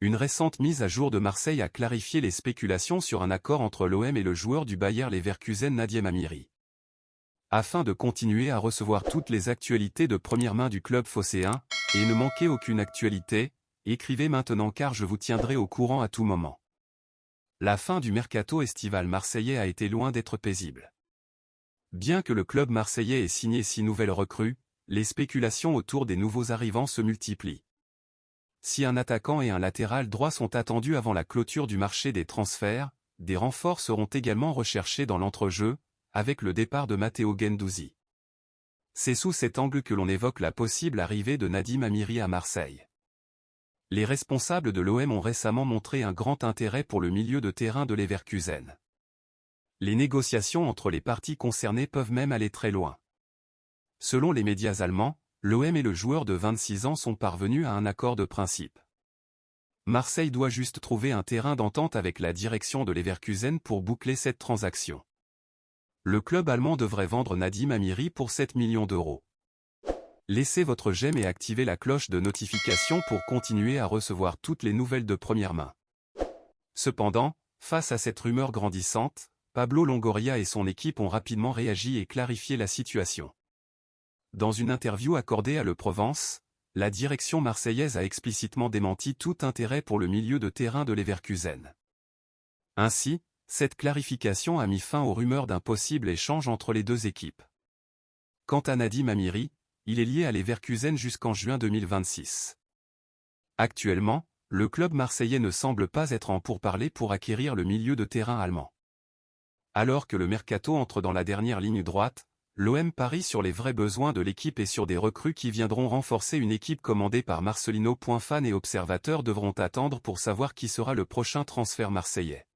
Une récente mise à jour de Marseille a clarifié les spéculations sur un accord entre l'OM et le joueur du Bayer Leverkusen Nadim Amiri. Afin de continuer à recevoir toutes les actualités de première main du club phocéen, et ne manquer aucune actualité, écrivez maintenant car je vous tiendrai au courant à tout moment. La fin du mercato estival marseillais a été loin d'être paisible. Bien que le club marseillais ait signé 6 nouvelles recrues, les spéculations autour des nouveaux arrivants se multiplient. Si un attaquant et un latéral droit sont attendus avant la clôture du marché des transferts, des renforts seront également recherchés dans l'entrejeu, avec le départ de Matteo Guendouzi. C'est sous cet angle que l'on évoque la possible arrivée de Nadim Amiri à Marseille. Les responsables de l'OM ont récemment montré un grand intérêt pour le milieu de terrain de Leverkusen. Les négociations entre les parties concernées peuvent même aller très loin. Selon les médias allemands, l'OM et le joueur de 26 ans sont parvenus à un accord de principe. Marseille doit juste trouver un terrain d'entente avec la direction de Leverkusen pour boucler cette transaction. Le club allemand devrait vendre Nadim Amiri pour 7 millions d'euros. Laissez votre j'aime et activez la cloche de notification pour continuer à recevoir toutes les nouvelles de première main. Cependant, face à cette rumeur grandissante, Pablo Longoria et son équipe ont rapidement réagi et clarifié la situation. Dans une interview accordée à Le Provence, la direction marseillaise a explicitement démenti tout intérêt pour le milieu de terrain de Leverkusen. Ainsi, cette clarification a mis fin aux rumeurs d'un possible échange entre les deux équipes. Quant à Nadim Amiri, il est lié à Leverkusen jusqu'en juin 2026. Actuellement, le club marseillais ne semble pas être en pourparlers pour acquérir le milieu de terrain allemand. Alors que le mercato entre dans la dernière ligne droite, l'OM parie sur les vrais besoins de l'équipe et sur des recrues qui viendront renforcer une équipe commandée par Marcelino. Fans et observateurs devront attendre pour savoir qui sera le prochain transfert marseillais.